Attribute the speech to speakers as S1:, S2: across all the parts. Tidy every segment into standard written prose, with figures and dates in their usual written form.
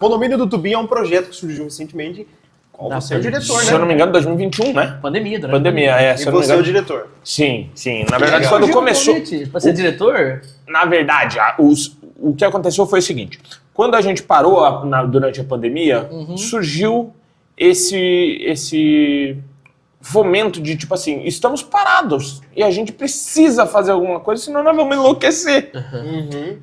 S1: Condomínio do Tubim é um projeto que surgiu recentemente. Qual você é o diretor, né?
S2: Se eu não me engano, 2021, né?
S3: Pandemia, durante
S2: Pandemia, é.
S1: E você é o diretor.
S2: Sim. Na verdade,
S1: Legal.
S2: quando começou...
S3: Pra ser diretor?
S2: Na verdade, o que aconteceu foi o seguinte. Quando a gente parou durante a pandemia, surgiu esse fomento de, tipo assim, estamos parados e a gente precisa fazer alguma coisa, senão nós vamos enlouquecer.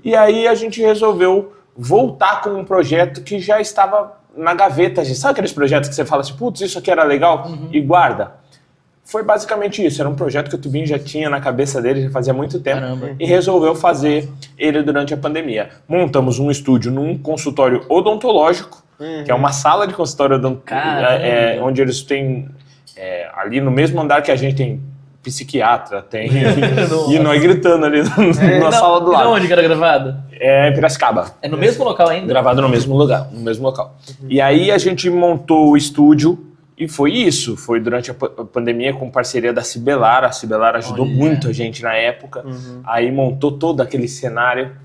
S2: E aí a gente resolveu voltar com um projeto que já estava na gaveta. Sabe aqueles projetos que você fala assim, putz, isso aqui era legal e guarda? Foi basicamente isso. Era um projeto que o Tubinho já tinha na cabeça dele já fazia muito tempo.
S3: Caramba.
S2: E resolveu fazer ele durante a pandemia. Montamos um estúdio num consultório odontológico, que é uma sala de consultório odontológico, onde eles têm... ali no mesmo andar que a gente tem psiquiatra, tem... e nós gritando ali na sala do lado.
S3: Onde que era gravado?
S2: É Piracicaba.
S3: É no mesmo local ainda?
S2: Gravado no mesmo lugar, no mesmo local. E aí a gente montou o estúdio e foi isso. Foi durante a pandemia com parceria da Cibelar. A Cibelar ajudou muito a gente na época. Aí montou todo aquele cenário.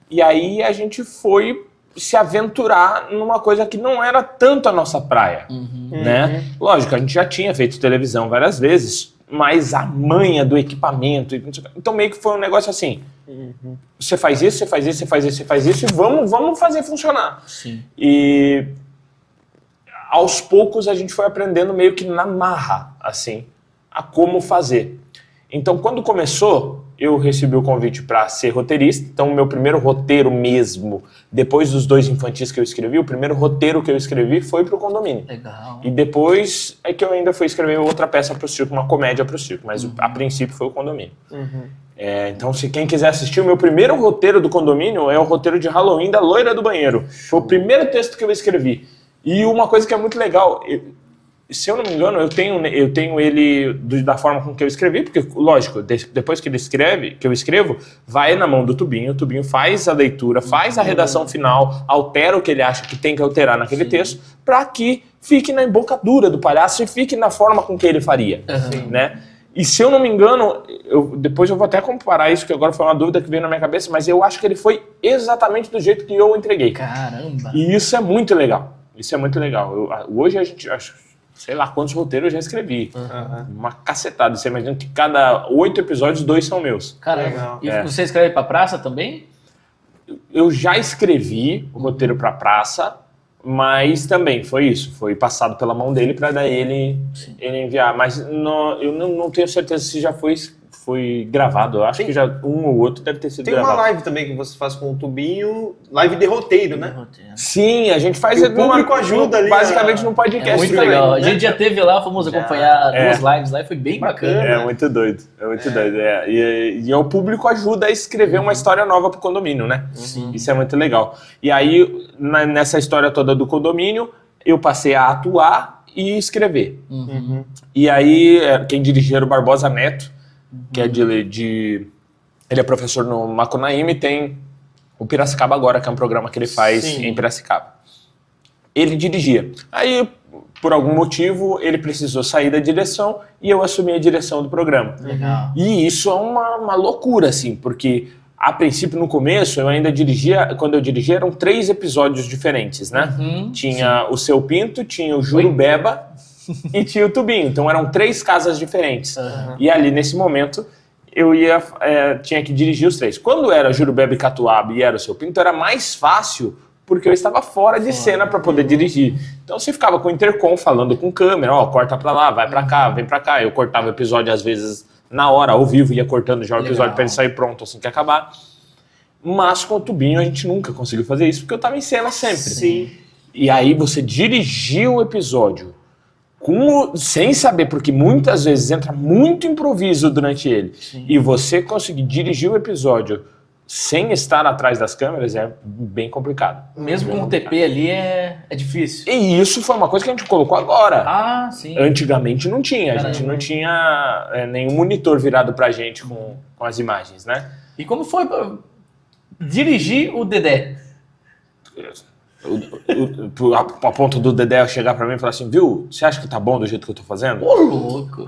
S2: E aí a gente foi se aventurar numa coisa que não era tanto a nossa praia, né? Lógico, a gente já tinha feito televisão várias vezes, mas a manha do equipamento... Então meio que foi um negócio assim... Você faz isso, você faz isso, você faz isso, você faz isso e vamos fazer funcionar.
S3: Sim.
S2: E aos poucos a gente foi aprendendo meio que na marra, assim, a como fazer. Então quando começou, eu recebi o convite para ser roteirista. Então o meu primeiro roteiro mesmo, depois dos 2 infantis que eu escrevi, o primeiro roteiro que eu escrevi foi para o Condomínio.
S3: Legal.
S2: E depois é que eu ainda fui escrever outra peça para o circo, uma comédia para o circo, mas a princípio foi o Condomínio. Então, se quem quiser assistir, o meu primeiro roteiro do Condomínio é o roteiro de Halloween da Loira do Banheiro. Foi o primeiro texto que eu escrevi. E uma coisa que é muito legal, se eu não me engano, eu tenho ele da forma com que eu escrevi, porque, lógico, depois que eu escrevo, vai na mão do Tubinho, o Tubinho faz a leitura, faz a redação final, altera o que ele acha que tem que alterar naquele texto, para que fique na embocadura do palhaço e fique na forma com que ele faria, né? E se eu não me engano, depois eu vou até comparar isso, que agora foi uma dúvida que veio na minha cabeça, mas eu acho que ele foi exatamente do jeito que eu entreguei.
S3: Caramba!
S2: E isso é muito legal. Isso é muito legal. Hoje a gente, sei lá quantos roteiros eu já escrevi. Uma cacetada. Você imagina que cada 8 episódios, 2 são meus.
S3: Caramba! E você escreve pra praça também?
S2: Eu já escrevi o roteiro pra praça, mas também foi isso. Foi passado pela mão dele para daí ele enviar. Mas eu não tenho certeza se já foi gravado. Eu acho que já um ou outro deve ter sido gravado.
S1: Tem uma live também que você faz com o Tubinho, live de roteiro, né?
S2: Sim, a gente faz...
S1: o público ajuda ali.
S2: Basicamente num podcast.
S3: É muito
S2: também,
S3: legal.
S2: né?
S3: A gente já teve lá, fomos acompanhar 2 lives lá e foi bem bacana.
S2: É muito doido. É muito doido. E o público ajuda a escrever uma história nova pro Condomínio, né? Isso é muito legal. E aí, nessa história toda do Condomínio, eu passei a atuar e escrever. E aí, quem dirigia era o Barbosa Neto, que é ele é professor no Macunaíma e tem o Piracicaba Agora, que é um programa que ele faz em Piracicaba. Ele dirigia. Aí, por algum motivo, ele precisou sair da direção e eu assumi a direção do programa.
S3: Legal.
S2: E isso é uma loucura, assim, porque a princípio, no começo, eu ainda dirigia, quando eu dirigia, eram 3 episódios diferentes, né? Tinha o Seu Pinto, tinha o Jurubeba e tinha o Tubinho. Então eram 3 casas diferentes. E ali, nesse momento, eu tinha que dirigir os 3. Quando era Jurubeba e Catuaba e era o Seu Pinto, era mais fácil, porque eu estava fora de cena para poder dirigir. Então você ficava com o intercom falando com câmera, corta pra lá, vai pra cá, vem pra cá. Eu cortava o episódio, às vezes, na hora, ao vivo, ia cortando já o episódio para ele sair pronto assim que acabar. Mas com o Tubinho a gente nunca conseguiu fazer isso, porque eu estava em cena sempre. E aí você dirigir o episódio sem saber, porque muitas vezes entra muito improviso durante ele, e você conseguir dirigir o episódio sem estar atrás das câmeras é bem complicado.
S3: Mesmo com o TP ali é difícil.
S2: E isso foi uma coisa que a gente colocou agora.
S3: Ah, sim.
S2: Antigamente não tinha. A gente não tinha nenhum monitor virado pra gente com as imagens, né?
S3: E como foi dirigir o Dedé?
S2: A ponto do Dedé chegar pra mim e falar assim, viu, você acha que tá bom do jeito que eu tô fazendo?
S3: Ô, louco.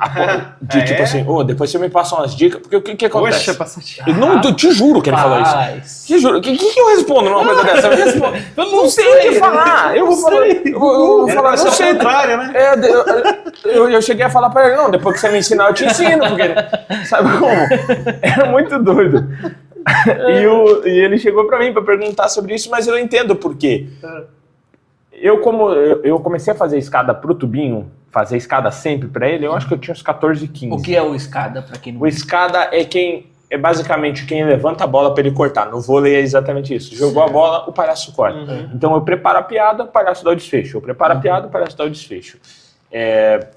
S2: Tipo assim, depois você me passa umas dicas, porque o que acontece?
S1: Poxa, passativo.
S2: Eu te juro que ele falou isso. Te juro. O que eu respondo numa coisa dessa? Eu não sei o que falar. Eu vou falar, não sei.
S1: Contrário, né?
S2: Eu cheguei a falar pra ele, não, depois que você me ensinar, eu te ensino, porque sabe como? Era muito doido. E ele chegou pra mim pra perguntar sobre isso, mas eu entendo por quê. Eu comecei a fazer escada pro tubinho, fazer escada sempre pra ele, eu acho que eu tinha uns 14, 15.
S3: O que é o escada, pra quem não...
S2: O escada é basicamente quem levanta a bola pra ele cortar. No vôlei é exatamente isso. Jogou a bola, o palhaço corta. Então eu preparo a piada, o palhaço dá o desfecho. Eu preparo a piada, o palhaço dá o desfecho. É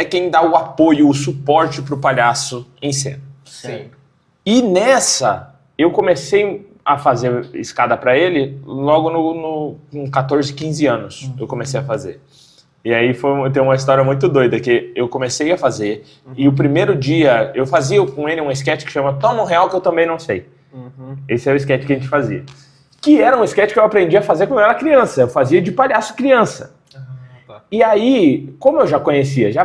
S2: quem dá o apoio, o suporte pro palhaço em cena.
S1: Sim.
S2: E nessa, eu comecei a fazer escada pra ele logo com 14, 15 anos. Eu comecei a fazer. E aí tem uma história muito doida, que eu comecei a fazer, e o primeiro dia eu fazia com ele um sketch que chama Toma um Real que eu também não sei. Esse é o sketch que a gente fazia. Que era um sketch que eu aprendi a fazer quando eu era criança. Eu fazia de palhaço criança.
S1: Tá.
S2: E aí, como eu já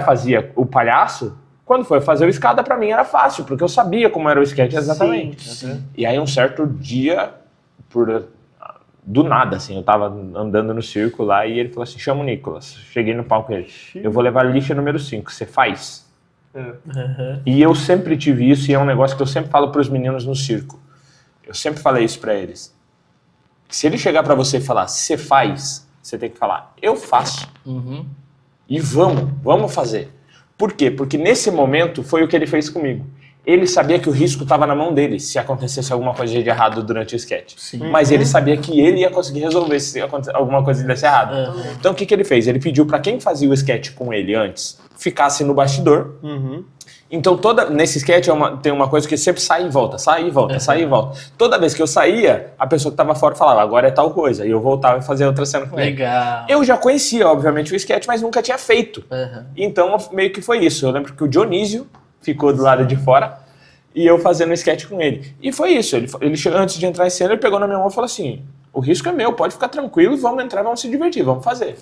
S2: fazia o palhaço, quando foi fazer o escada, pra mim era fácil, porque eu sabia como era o sketch exatamente.
S1: Sim.
S2: E aí, um certo dia, do nada, assim, eu tava andando no circo lá e ele falou assim, chama o Nicolas. Cheguei no palco com ele, eu vou levar lixa número 5, você faz? E eu sempre tive isso, e é um negócio que eu sempre falo pros meninos no circo. Eu sempre falei isso pra eles. Se ele chegar pra você e falar, você faz, você tem que falar, eu faço. E vamos fazer. Por quê? Porque nesse momento foi o que ele fez comigo. Ele sabia que o risco estava na mão dele, se acontecesse alguma coisa de errado durante o sketch. Mas ele sabia que ele ia conseguir resolver se alguma coisa desse errado. Então o que ele fez? Ele pediu para quem fazia o sketch com ele antes, ficasse no bastidor. Então nesse sketch tem uma coisa que sempre sai e volta, sai e volta, sai e volta. Toda vez que eu saía, a pessoa que estava fora falava, agora é tal coisa. E eu voltava e fazia outra cena com ele.
S3: Legal.
S2: Eu já conhecia, obviamente, o sketch, mas nunca tinha feito. Então meio que foi isso. Eu lembro que o Dionísio ficou do lado de fora e eu fazendo o sketch com ele. E foi isso. Ele chegou, antes de entrar em cena, ele pegou na minha mão e falou assim, o risco é meu, pode ficar tranquilo, vamos entrar, vamos se divertir, vamos fazer.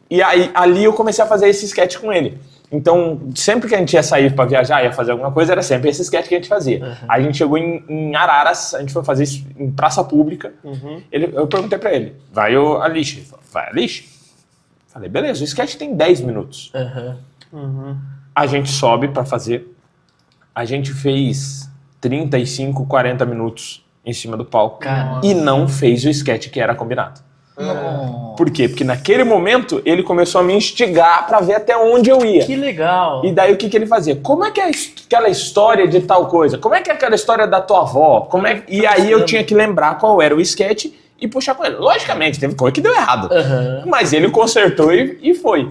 S2: E aí ali eu comecei a fazer esse sketch com ele. Então, sempre que a gente ia sair pra viajar, ia fazer alguma coisa, era sempre esse sketch que a gente fazia. A gente chegou em Araras, a gente foi fazer isso em praça pública. Eu perguntei pra ele, vai a lixa? Ele falou, vai a lixa? Falei, beleza, o sketch tem 10 minutos. A gente sobe pra fazer. A gente fez 35, 40 minutos em cima do palco.
S3: Caramba.
S2: E não fez o sketch que era combinado. Por quê? Porque naquele momento ele começou a me instigar pra ver até onde eu ia.
S3: Que legal.
S2: E daí o que ele fazia? Como é que é aquela história de tal coisa? Como é que é aquela história da tua avó? E aí eu tinha que lembrar qual era o sketch e puxar com ele. Logicamente, teve coisa que deu errado. Mas ele consertou e foi.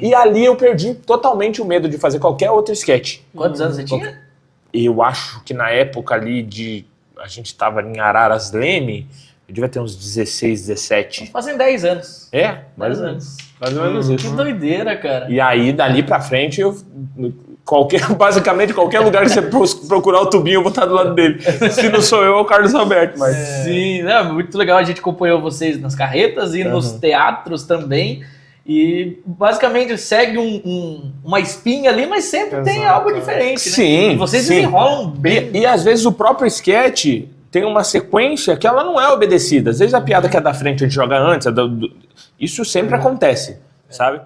S2: E ali eu perdi totalmente o medo de fazer qualquer outro sketch.
S3: Quantos anos você tinha?
S2: Eu acho que na época ali a gente tava em Araras Leme, eu devia ter uns 16, 17.
S3: Fazem 10 anos.
S2: É, mais
S3: 10
S2: ou
S3: anos.
S2: Mais ou menos isso.
S3: Que doideira, cara.
S2: E aí, dali pra frente, basicamente qualquer lugar que você procurar o tubinho, eu vou estar do lado dele. Se não sou eu, é o Carlos Alberto. Mas...
S3: Sim, muito legal. A gente acompanhou vocês nas carretas e nos teatros também. E basicamente segue uma espinha ali, mas sempre tem algo diferente, né?
S2: Sim.
S3: E vocês desenrolam bem.
S2: E às vezes o próprio sketch tem uma sequência que ela não é obedecida. Às vezes a piada que é da frente a gente joga antes. Isso sempre acontece, sabe?